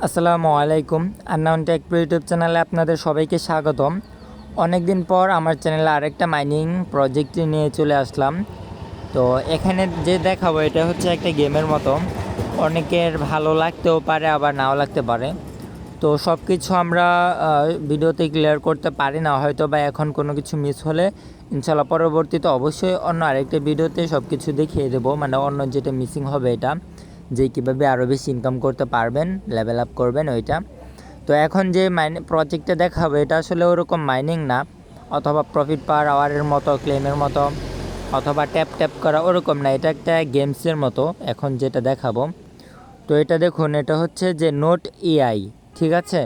আসসালামু আলাইকুম। আন্নাউন take pro YouTube চ্যানেলে আপনাদের সবাইকে স্বাগতম। অনেক দিন পর আমার চ্যানেলে আরেকটা মাইনিং প্রজেক্ট নিয়ে চলে আসলাম। তো এখানে যে দেখাবো এটা হচ্ছে একটা গেমের মতো, অনেকের ভালো লাগতেও পারে আবার নাও লাগতে পারে। তো সব কিছু আমরা ভিডিওতে ক্লিয়ার করতে পারি না, হয়তো বা এখন কোনো কিছু মিস হলে ইনশাল্লাহ পরবর্তীতে অবশ্যই অন্য আরেকটা ভিডিওতে সব কিছু দেখিয়ে দেবো, মানে অন্য যেটা মিসিং হবে এটা, যে কীভাবে আরও বেশি ইনকাম করতে পারবেন, লেভেল আপ করবেন ওইটা। তো এখন যে প্রজেক্টটা দেখাবো এটা আসলে ওরকম মাইনিং না, অথবা প্রফিট পার আওয়ারের মতো, ক্লেমের মতো, অথবা ট্যাপ ট্যাপ করা ওরকম না, এটা একটা গেমসের মতো এখন যেটা দেখাবো। তো এটা দেখুন, এটা হচ্ছে যে নোট এআই, ঠিক আছে।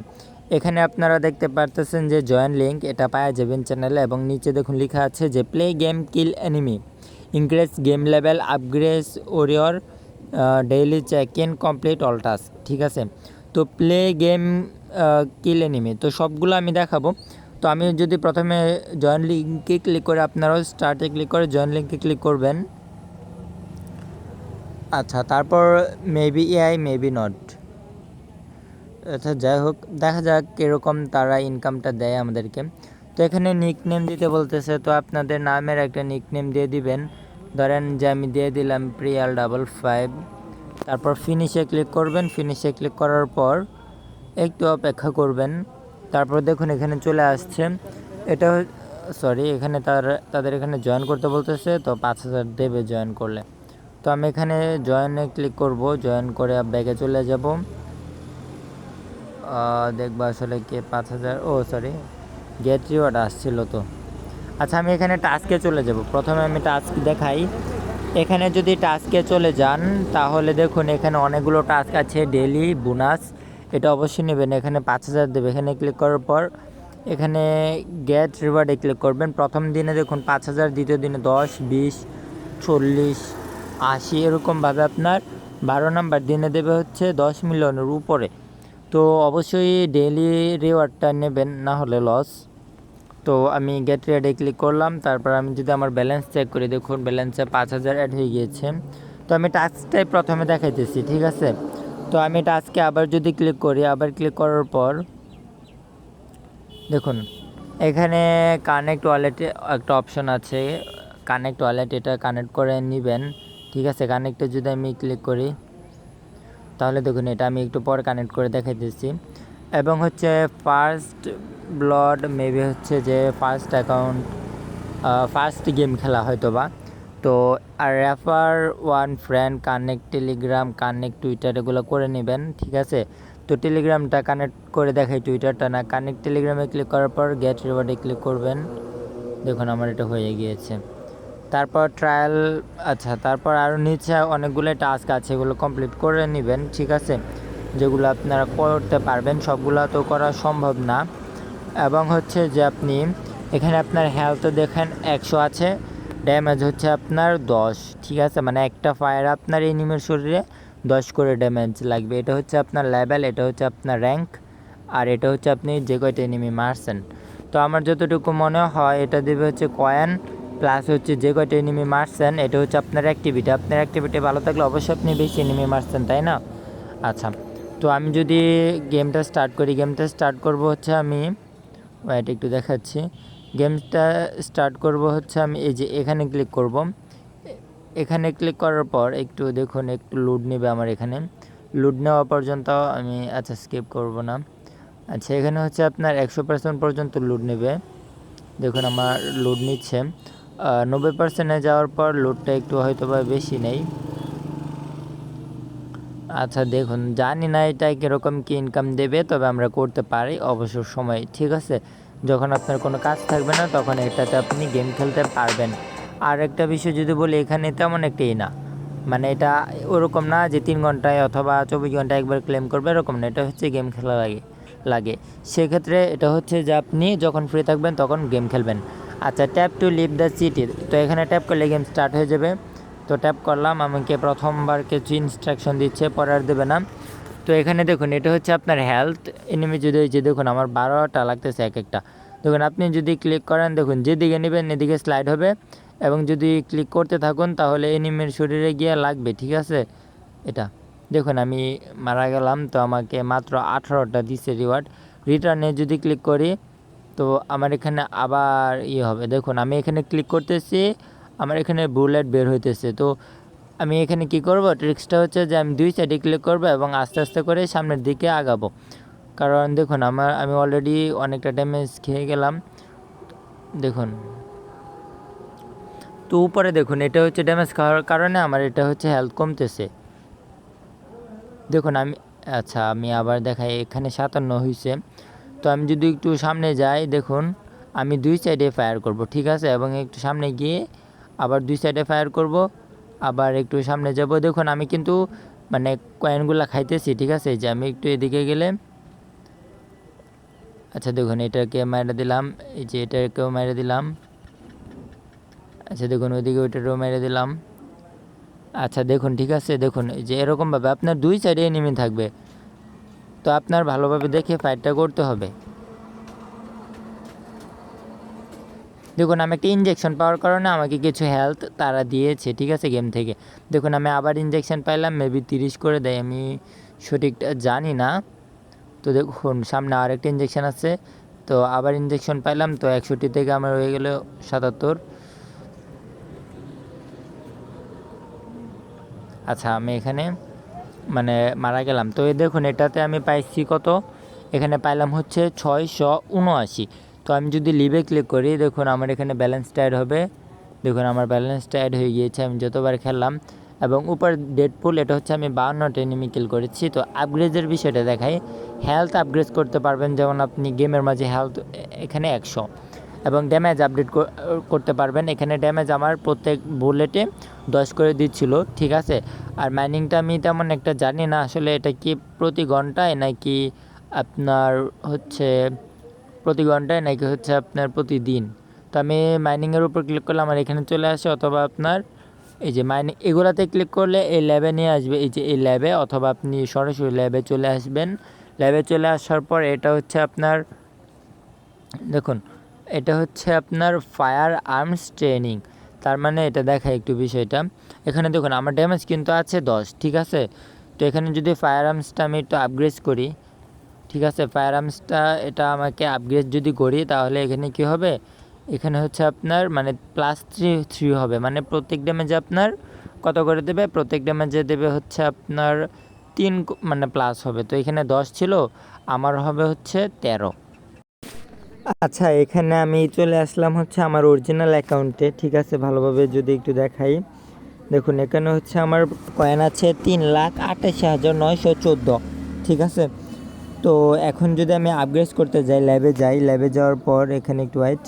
এখানে আপনারা দেখতে পারতেছেন যে জয়েন লিঙ্ক, এটা পাওয়া যাবেন চ্যানেলে, এবং নিচে দেখুন লেখা আছে যে play game kill enemy, increase game level, upgrade warrior, daily check in, complete all task, ঠিক আছে। তো প্লে গেম কিল এনিমি, তো সবগুলো আমি দেখাবো। তো আমি যদি প্রথমে জয়েন লিঙ্কে ক্লিক করে, আপনারাও স্টার্টে ক্লিক করে জয়েন লিঙ্কে ক্লিক করবেন। আচ্ছা, তারপর মেবি এআই মেবি নট, আচ্ছা যাই হোক, দেখা যাক কীরকম তারা ইনকামটা দেয় আমাদেরকে। তো এখানে নিক নেম দিতে বলতেছে, তো আপনাদের নামের একটা নিক নেম দিয়ে দিবেন। ধরেন যে আমি দিয়ে দিলাম Priyal55। তারপর ফিনিশে ক্লিক করবেন। ফিনিশে ক্লিক করার পর একটু অপেক্ষা করবেন। তারপর দেখুন এখানে চলে আসছে, এটা সরি, এখানে তাদের এখানে জয়েন করতে বলতেছে, তো 5000 দেবে জয়েন করলে। তো আমি এখানে জয়েনে ক্লিক করব, জয়েন করে ব্যাগে চলে যাব। দেখবো আসলে কে 5000, ও সরি, গেট রিওয়ার্ড আসছিল তো। আচ্ছা, আমি এখানে টাস্কে চলে যাব। প্রথমে আমি টাস্ক দেখাই। এখানে যদি টাস্কে চলে যান তাহলে দেখুন এখানে অনেকগুলো টাস্ক আছে, ডেলি বোনাস, এটা অবশ্যই নেবেন। এখানে 5000 দেবে। এখানে ক্লিক করার পর এখানে গেট রিওয়ার্ডে ক্লিক করবেন। প্রথম দিনে দেখুন 5000, দ্বিতীয় দিনে 10, 20, 40, 80, এরকমভাবে আপনার 12 নাম্বার দিনে দেবে হচ্ছে 10 মিলিয়নের উপরে। তো অবশ্যই ডেইলি রিওয়ার্ডটা নেবেন, না হলে লস। তো আমি গেট রিওয়ার্ডে ক্লিক করলাম। তারপর আমি যদি আমার ব্যালেন্স চেক করি, দেখুন ব্যালেন্সে 5000 অ্যাড হয়ে গিয়েছে। তো আমি টাস্কটাই প্রথমে দেখাইতেছি, ঠিক আছে। তো আমি টাস্কে আবার যদি ক্লিক করি, আবার ক্লিক করার পর দেখুন এখানে কানেক্ট ওয়ালেটে একটা অপশন আছে, কানেক্ট ওয়ালেট, এটা কানেক্ট করে নেবেন, ঠিক আছে। কানেক্টে যদি আমি ক্লিক করি তাহলে দেখুন এটা আমি একটু পর কানেক্ট করে দেখাইতেছি। এবং হচ্ছে ফার্স্ট ব্লড মেবি হচ্ছে যে ফার্স্ট অ্যাকাউন্ট, ফার্স্ট গেম খেলা হয়তো বা। তো আর refer one friend, connect Telegram, connect Twitter, এগুলো করে নেবেন, ঠিক আছে। তো টেলিগ্রামটা কানেক্ট করে দেখাই, টুইটারটা না। কানেক্ট টেলিগ্রামে ক্লিক করার পর গেট রিওয়ার্ডে ক্লিক করবেন। দেখুন আমার এটা হয়ে গিয়েছে। তারপর ট্রায়াল, আচ্ছা তারপর আরও নিচে অনেকগুলো টাস্ক আছে, এগুলো কমপ্লিট করে নেবেন, ঠিক আছে। যেগুলো আপনারা করতে পারবেন, সবগুলো তো করা সম্ভব না। এবং হচ্ছে যে আপনি এখানে আপনার হেলথ দেখেন 100 আছে, ড্যামেজ হচ্ছে আপনার 10, ঠিক আছে। মানে একটা ফায়ার আপনার এনিমির শরীরে 10 করে ড্যামেজ লাগবে। এটা হচ্ছে আপনার লেভেল, এটা হচ্ছে আপনার র্যাঙ্ক, আর এটা হচ্ছে আপনি যে কয়টা এনিমি মারছেন। তো আমার যতটুকু মনে হয় এটা দেবে হচ্ছে কয়েন, প্লাস হচ্ছে যে কয়টা এনিমি মারছেন, এটা হচ্ছে আপনার অ্যাক্টিভিটি। আপনার অ্যাক্টিভিটি ভালো থাকলে অবশ্যই আপনি বেশি এনিমি মারছেন, তাই না? আচ্ছা, তো আমি যদি গেমটা স্টার্ট করি, গেমটা স্টার্ট করব হচ্ছে আমি, ওয়েট একটু দেখাচ্ছি। গেমটা স্টার্ট করব হচ্ছে আমি এই যে এখানে ক্লিক করব। এখানে ক্লিক করার পর একটু দেখুন, একটু লোড নেবে আমার এখানে। লোড নেওয়া পর্যন্ত আমি, আচ্ছা স্কিপ করব না। আচ্ছা, এখানে হচ্ছে আপনার 100% পর্যন্ত লোড নেবে। দেখুন আমার লোড নিচ্ছে, 90%-এ যাওয়ার পর লোডটা একটু হয়তো বা বেশি নেই। আচ্ছা দেখুন, জানি না এটা কীরকম কী ইনকাম দেবে, তবে আমরা করতে পারি অবসর সময়, ঠিক আছে। যখন আপনার কোনো কাজ থাকবে না তখন এটাতে আপনি গেম খেলতে পারবেন। আর একটা বিষয় যদি বলি, এখানে তেমন একটাই না, মানে এটা ওরকম না যে 3 ঘন্টায় অথবা 24 ঘন্টায় একবার ক্লেম করবে, এরকম না। এটা হচ্ছে গেম খেলা লাগে সেক্ষেত্রে এটা হচ্ছে যে আপনি যখন ফ্রি থাকবেন তখন গেম খেলবেন। আচ্ছা, tap to leave the city, তো এখানে ট্যাপ করলে গেম স্টার্ট হয়ে যাবে। তো ট্যাপ করলাম, আমাকে প্রথমবার কিছু ইনস্ট্রাকশন দিচ্ছে, পরে আর দেবে না। তো এখানে দেখুন এটা হচ্ছে আপনার হেলথ, এনিমি যদি হয়েছে, দেখুন আমার 12টা লাগতেছে এক একটা। দেখুন আপনি যদি ক্লিক করেন, দেখুন যেদিকে নেবেন এদিকে স্লাইড হবে, এবং যদি ক্লিক করতে থাকুন তাহলে এনিমির শরীরে গিয়ে লাগবে, ঠিক আছে। এটা দেখুন আমি মারা গেলাম, তো আমাকে মাত্র 18টা দিছে রিওয়ার্ড। রিটার্নে যদি ক্লিক করি তো আমার এখানে আবার হবে। দেখুন আমি এখানে ক্লিক করতেছি, আমার এখানে বুলেট বের হইতেছে। তো আমি এখানে কি করব, ট্রিক্সটা হচ্ছে যে আমি 2 সাইডে ক্লিক করব এবং আস্তে আস্তে করে সামনের দিকে আগাবো। কারণ দেখুন আমি অলরেডি অনেকটা ড্যামেজ খেয়ে গেলাম। দেখুন তো উপরে দেখুন এটা হচ্ছে ড্যামেজ খাওয়ার কারণে আমার এটা হচ্ছে হেলথ কমতেছে। দেখুন আচ্ছা আমি আবার দেখাই, এখানে 57 হয়েছে। তো আমি যদি একটু সামনে যাই, দেখুন আমি 2 সাইডে ফায়ার করব, ঠিক আছে, এবং একটু সামনে গিয়ে আবার 2 সাইডে ফায়ার করব, আবার একটু সামনে যাব। দেখুন আমি কিন্তু মানে কয়েনগুলো খাইতেছি, ঠিক আছে, যে আমি একটু এদিকে গেলে, আচ্ছা দেখুন এটাকে মেরে দিলাম, এই যে এটাকেও মেরে দিলাম। আচ্ছা দেখুন ওইদিকে ওইটারও মেরে দিলাম। আচ্ছা দেখুন ঠিক আছে, দেখুন এই যে এরকমভাবে আপনার 2 সাইডে এনিমি থাকবে, তো আপনার ভালোভাবে দেখে ফাইটটা করতে হবে। দেখুন আমি একটা ইনজেকশন পাওয়ার কারণে আমাকে কিছু হেলথ তারা দিয়েছে, ঠিক আছে, গেম থেকে। দেখুন আমি আবার ইনজেকশন পাইলাম, মেবি 30 করে দেয়, আমি সঠিকটা জানি না। তো দেখুন সামনে আরেকটা ইনজেকশন আছে, তো আবার ইনজেকশন পাইলাম, তো 61 থেকে আমার হয়ে গেল 77। আচ্ছা আমি এখানে মানে মারা গেলাম। তো এই দেখুন এটাতে আমি পাইছি কত, এখানে পাইলাম হচ্ছে 679। তো আমি যদি লিভে ক্লিক করি, দেখুন আমার এখানে ব্যালেন্সটা অ্যাড হবে। দেখুন আমার ব্যালেন্সটা অ্যাড হয়ে গিয়েছে আমি যতবার খেললাম। এবং উপর ডেডপুল, এটা হচ্ছে আমি 52টা এনিমি কিল করেছি। তো আপগ্রেডের বিষয়টা দেখাই, হেলথ আপগ্রেড করতে পারবেন, যেমন আপনি গেমের মাঝে হেলথ এখানে 100 এবং ড্যামেজ আপডেট করতে পারবেন। এখানে ড্যামেজ আমার প্রত্যেক বুলেটে 10 করে দিচ্ছিল, ঠিক আছে। আর মাইনিংটা আমি তেমন একটা জানি না আসলে, এটা কি প্রতি ঘন্টায় নাকি আপনার হচ্ছে প্রতি ঘন্টায় নাকি হচ্ছে আপনার প্রতিদিন। তো আমি মাইনিংয়ের উপর ক্লিক করলে আমার এখানে চলে আসে, অথবা আপনার এই যে মাইনিং এগুলাতে ক্লিক করলে এই ল্যাবে নিয়ে আসবে, এই যে এই ল্যাবে, অথবা আপনি সরাসরি ল্যাবে চলে আসবেন। ল্যাবে চলে আসার পর এটা হচ্ছে আপনার, দেখুন এটা হচ্ছে আপনার ফায়ার আর্মস ট্রেনিং। তার মানে এটা দেখা একটু বিষয়টা, এখানে দেখুন আমার ড্যামেজ কিন্তু আছে 10, ঠিক আছে। তো এখানে যদি ফায়ার আর্মসটা আমি একটু আপগ্রেড করি, ঠিক আছে, ফায়ার আর্মসটা এটা আমাকে আপগ্রেড যদি করি তাহলে এখানে কি হবে, এখানে হচ্ছে আপনার মানে +3 হবে, মানে প্রত্যেক ড্যামেজে আপনার কত করে দেবে, প্রত্যেক ড্যামেজে দেবে হচ্ছে আপনার 3 মানে প্লাস হবে। তো এখানে 10 ছিল, আমার হবে হচ্ছে 13। আচ্ছা এখানে আমি চলে আসলাম হচ্ছে আমার অরিজিনাল অ্যাকাউন্টে, ঠিক আছে, ভালোভাবে যদি একটু দেখাই, দেখুন এখানে হচ্ছে আমার কয়েন আছে 3,28,914, ঠিক আছে। তো এখন যদি আমি আপগ্রেড করতে যাই, ল্যাবে যাই, ল্যাবে যাওয়ার পর এখানে একটু ওয়েট,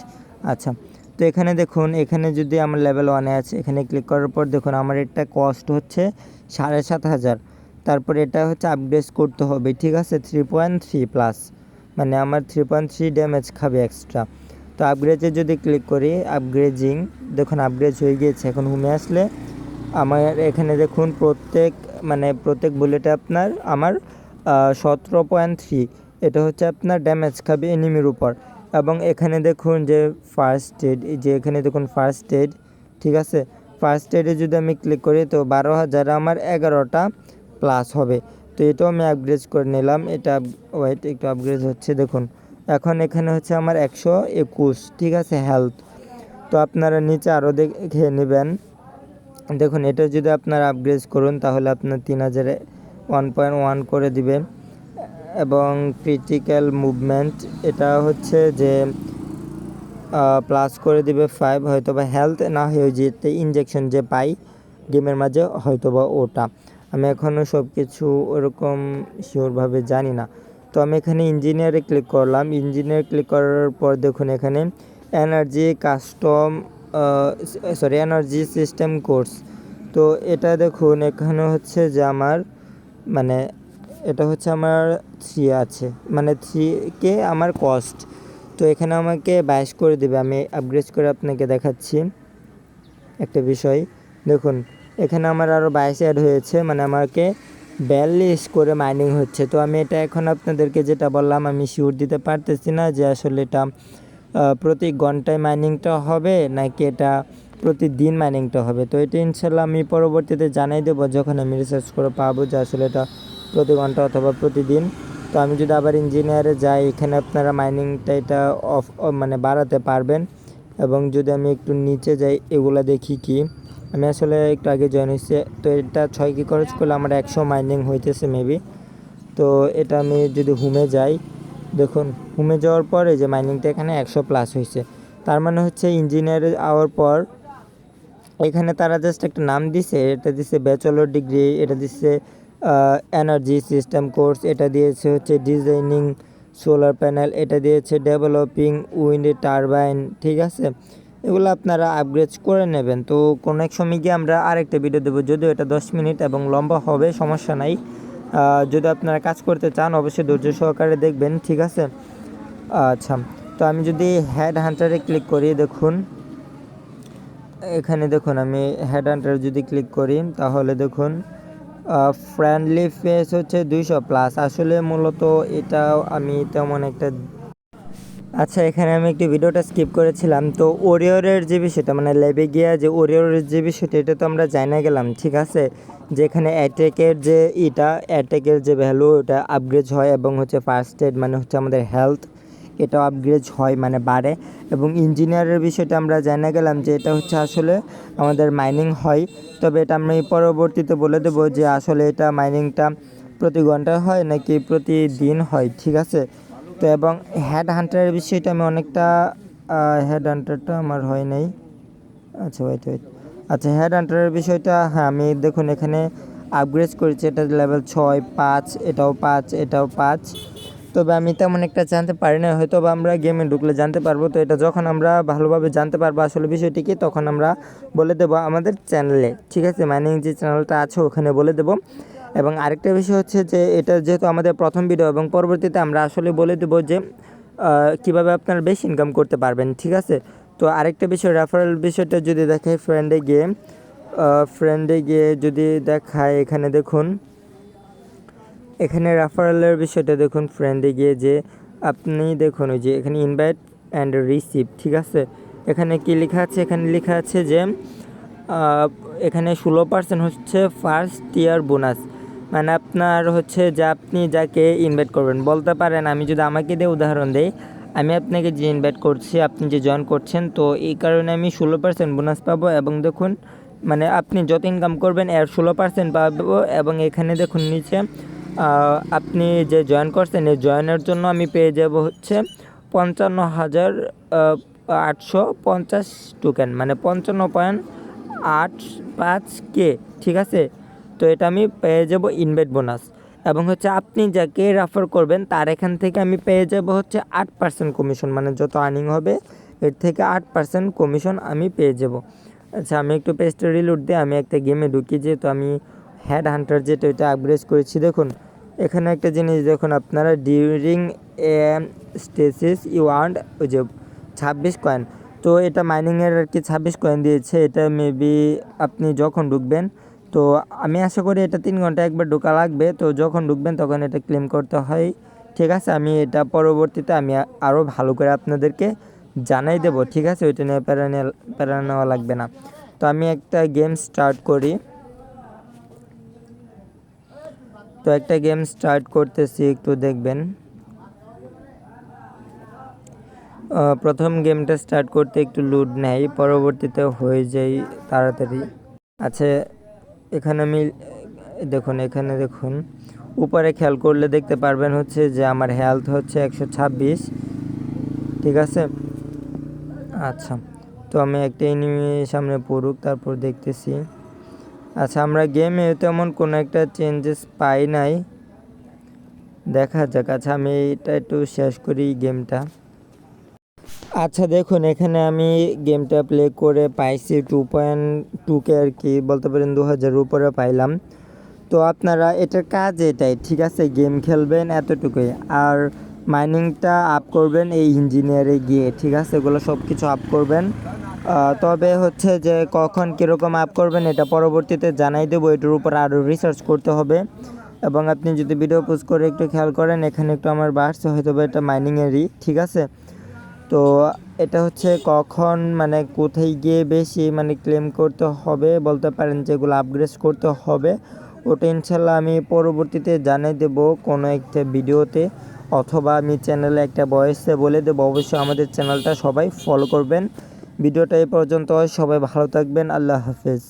আচ্ছা তো এখানে দেখুন, এখানে যদি আমার লেভেল 1-এ আছে, এখানে ক্লিক করার পর দেখুন আমার এটা কস্ট হচ্ছে 7,500, তারপর এটা হচ্ছে আপগ্রেড করতে হবে, ঠিক আছে, 3.3 প্লাস, মানে আমার 3.3 ড্যামেজ খাবে এক্সট্রা। তো আপগ্রেডে যদি ক্লিক করি, আপগ্রেজিং, দেখুন আপগ্রেড হয়ে গিয়েছে। এখন হোমে আসলে আমার এখানে দেখুন প্রত্যেক বুলেটে আপনার আমার 17.3, এটা হচ্ছে আপনার ড্যামেজ খাবে এনিমির উপর। এবং এখানে দেখুন যে ফার্স্ট এড, এই যে এখানে দেখুন ফার্স্ট এড, ঠিক আছে, ফার্স্ট এডে যদি আমি ক্লিক করি তো 12,000 আমার 11টা প্লাস হবে। তো এটাও আমি আপগ্রেড করে নিলাম, এটা ওয়েট একটু আপগ্রেড হচ্ছে, দেখুন এখন এখানে হচ্ছে আমার 121, ঠিক আছে, হেলথ। তো আপনারা নিচে আরও দেখে নেবেন, দেখুন এটা যদি আপনারা আপগ্রেড করুন তাহলে আপনার 3,000 1.1 করে দিবে। এবং ক্রিটিক্যাল মুভমেন্ট এটা হচ্ছে যে প্লাস করে দিবে 5, হয়তো বা হেলথ না হয়ে যেতে ইনজেকশন যে পাই গেমের মাঝে, হয়তো বা ওটা, আমি এখনও সব কিছু ওরকম শিওরভাবে জানি না। তো আমি এখানে ইঞ্জিনিয়ারে ক্লিক করলাম, ইঞ্জিনিয়ার ক্লিক করার পর দেখুন এখানে এনার্জি এনার্জি সিস্টেম কোর্স। তো এটা দেখুন এখানে হচ্ছে যে আমার মানে এটা হচ্ছে আমার 3 আছে, মানে 3K আমার কস্ট। তো এখানে আমাকে 22 করে দেবে, আমি আপগ্রেড করে আপনাকে দেখাচ্ছি একটা বিষয়। দেখুন এখানে আমার আরও 22 অ্যাড হয়েছে, মানে আমাকে 42 করে মাইনিং হচ্ছে। তো আমি এটা এখন আপনাদেরকে যেটা বললাম, আমি শিওর দিতে পারতেছি না যে আসলে এটা প্রতি ঘন্টায় মাইনিংটা হবে নাকি এটা প্রতিদিন মাইনিংটা হবে। তো এটা ইনশাল্লাহ আমি পরবর্তীতে জানাই দেবো যখন আমি রিসার্চ করে পাবো যে আসলে এটা প্রতি ঘন্টা অথবা প্রতিদিন। তো আমি যদি আবার ইঞ্জিনিয়ারে যাই, এখানে আপনারা মাইনিংটা এটা মানে বাড়াতে পারবেন। এবং যদি আমি একটু নিচে যাই, এগুলা দেখি কি, আমি আসলে একটু আগে জয়েন হয়েছে, তো এটা 6 কি খরচ করলে আমার 100 মাইনিং হইতেছে মেবি। তো এটা আমি যদি হোমে যাই, দেখুন হোমে যাওয়ার পরে যে মাইনিংটা এখানে 100+ হয়েছে। তার মানে হচ্ছে ইঞ্জিনিয়ারে আওয়ার পর এখানে তারা জাস্ট একটা নাম দিছে, এটা দিছে ব্যাচেলর ডিগ্রি, এটা দিচ্ছে এনার্জি সিস্টেম কোর্স, এটা দিয়েছে হচ্ছে ডিজাইনিং সোলার প্যানেল, এটা দিয়েছে ডেভেলপিং উইন্ড টারবাইন। ঠিক আছে, এগুলো আপনারা আপগ্রেড করে নেবেন। তো কোনো এক সময় গিয়ে আমরা আরেকটা ভিডিও দেবো, যদিও এটা 10 মিনিট এবং লম্বা হবে, সমস্যা নাই। যদি আপনারা কাজ করতে চান অবশ্যই ধৈর্য সহকারে দেখবেন। ঠিক আছে, আচ্ছা। তো আমি যদি হেড হান্টারে ক্লিক করি, দেখুন এখানে দেখুন আমি হেড হান্টারে যদি ক্লিক করি তাহলে দেখুন ফ্রেন্ডলি ফেস হচ্ছে 200+। আসলে মূলত এটাও আমি তেমন একটা, আচ্ছা এখানে আমি একটি ভিডিওটা স্কিপ করেছিলাম। তো ওরিয়রের যে বিষয়টা, মানে ল্যাবে গিয়া যে ওরিয়রের যে বিষয়টা, এটা তো আমরা জানা গেলাম। ঠিক আছে, যেখানে অ্যাটাকের যে অ্যাটাকের যে ভ্যালু ওটা আপগ্রেড হয়, এবং হচ্ছে ফার্স্ট এড মানে হচ্ছে আমাদের হেলথ, এটাও আপগ্রেড হয় মানে বাড়ে। এবং ইঞ্জিনিয়ারের বিষয়টা আমরা জানা গেলাম যে এটা হচ্ছে আসলে আমাদের মাইনিং হয়। তবে এটা আমি পরবর্তীতে বলে দেবো যে আসলে এটা মাইনিংটা প্রতি ঘন্টায় হয় নাকি প্রতিদিন হয়। ঠিক আছে, তো এবং হেড হান্টারের বিষয়টা আমি অনেকটা, হেড হান্টারটা আমার হয় নাই। আচ্ছা ওয়েট, আচ্ছা হেড হান্টারের বিষয়টা, হ্যাঁ আমি দেখুন এখানে আপগ্রেড করেছি, এটা লেভেল 6, 5, এটাও 5, এটাও 5। তবে আমি তেমন একটা জানতে পারি না, হয়তো বা আমরা গেমে ঢুকলে জানতে পারবো। তো এটা যখন আমরা ভালোভাবে জানতে পারবো আসলে বিষয়টি কি, তখন আমরা বলে দেবো আমাদের চ্যানেলে। ঠিক আছে, মাইনিং যে চ্যানেলটা আছে ওখানে বলে দেবো। এবং আরেকটা বিষয় হচ্ছে যে এটা যেহেতু আমাদের প্রথম ভিডিও, এবং পরবর্তীতে আমরা আসলে বলে দেবো যে কীভাবে আপনারা বেশি ইনকাম করতে পারবেন। ঠিক আছে, তো আরেকটা বিষয় রেফারেল বিষয়টা যদি দেখাই, ফ্রেন্ডে গিয়ে যদি দেখায়, এখানে দেখুন এখানে রেফারেলের বিষয়টা দেখুন, ফ্রেন্ডে গিয়ে যে আপনি দেখুন ওই যে এখানে ইনভাইট অ্যান্ড রিসিভ। ঠিক আছে, এখানে কি লেখা আছে, এখানে লেখা আছে যে এখানে 16% হচ্ছে ফার্স্ট ইয়ার বোনাস। মানে আপনার হচ্ছে যে আপনি যাকে ইনভাইট করবেন, বলতে পারেন আমি যদি আমাকে দিয়ে উদাহরণ দেই, আমি আপনাকে যে ইনভাইট করছি, আপনি যে জয়েন করছেন, তো এই কারণে আমি 16% বোনাস পাবো। এবং দেখুন মানে আপনি যত ইনকাম করবেন এর 16% পাবো। এবং এখানে দেখুন নিচে আপনি যে জয়েন করছেন, এই জয়েনের জন্য আমি পেয়ে যাব হচ্ছে 55,850 টোকেন, মানে 55.85K। ঠিক আছে, তো এটা আমি পেয়ে যাব ইনভাইট বোনাস। এবং হচ্ছে আপনি যাকে রেফার করবেন তার এখান থেকে আমি পেয়ে যাব হচ্ছে 8% কমিশন, মানে যত আর্নিং হবে এর থেকে 8% কমিশন আমি পেয়ে যাব। আচ্ছা আমি একটু পেজটা রিলোড দিয়ে আমি একটা গেমে ঢুকি, যেহেতু আমি হেড হান্টার যেটা ওইটা আপগ্রেড করেছি। দেখুন এখানে একটা জিনিস দেখুন, আপনারা during a stasis you earn ওই যে 26 কয়েন। তো এটা মাইনিংয়ের আর কি 26 কয়েন দিয়েছে। এটা মেবি আপনি যখন ঢুকবেন, তো আমি আশা করি এটা 3 ঘন্টা একবার ঢোকা লাগবে। তো যখন ঢুকবেন তখন এটা ক্লেম করতে হয়। ঠিক আছে, আমি এটা পরবর্তীতে আমি আরও ভালো করে আপনাদেরকে জানাই দেব। ঠিক আছে, ওইটা নিয়ে প্যারা নেওয়া লাগবে না। তো আমি একটা গেম স্টার্ট করি, তো একটা গেম স্টার্ট করতেছি, একটু দেখবেন। প্রথম গেমটা স্টার্ট করতে একটু লোড নেয়, পরবর্তীতে হয়ে যায় তাড়াতাড়ি। আচ্ছা এখানে আমি দেখুন, এখানে দেখুন উপরে খেয়াল করলে দেখতে পারবেন হচ্ছে যে আমার হেলথ হচ্ছে 126। ঠিক আছে, আচ্ছা তো আমি একটা এনিমি সামনে পড়ুক তারপর দেখতেছি। আচ্ছা আমরা গেমে তেমন কোনো একটা চেঞ্জেস পাই নাই, দেখা যাক। আচ্ছা আমি এটা একটু শেষ করি গেমটা। আচ্ছা দেখুন এখানে আমি গেমটা প্লে করে পাইছি 2.2K আর কি, বলতে পারেন 2000 উপরে পাইলাম। তো আপনারা এটার কাজ এটাই, ঠিক আছে, গেম খেলবেন এতটুকুই, আর মাইনিংটা আপ করবেন এই ইঞ্জিনিয়ারে গিয়ে। ঠিক আছে, এগুলো সব কিছু আপ করবেন। তবে হচ্ছে যে কখন কীরকম আপ করবেন এটা পরবর্তীতে জানাই দেবো, এটার উপর আরও রিসার্চ করতে হবে। এবং আপনি যদি ভিডিও পোস্ট করে একটু খেয়াল করেন, এখানে একটু আমার বাড়ছে, হয়তো বা এটা মাইনিংয়েরই। ঠিক আছে, তো এটা হচ্ছে কখন মানে কোথায় গিয়ে বেশি মানে ক্লেম করতে হবে বলতে পারেন, যেগুলো আপগ্রেড করতে হবে ওটা ইনশাল্লাহ আমি পরবর্তীতে জানিয়ে দেবো কোনো একটা ভিডিওতে, অথবা আমি চ্যানেলে একটা ভয়েসে বলে দেবো। অবশ্যই আমাদের চ্যানেলটা সবাই ফলো করবেন। ভিডিওটা এই পর্যন্ত, সবাই ভালো থাকবেন, আল্লাহ হাফেজ।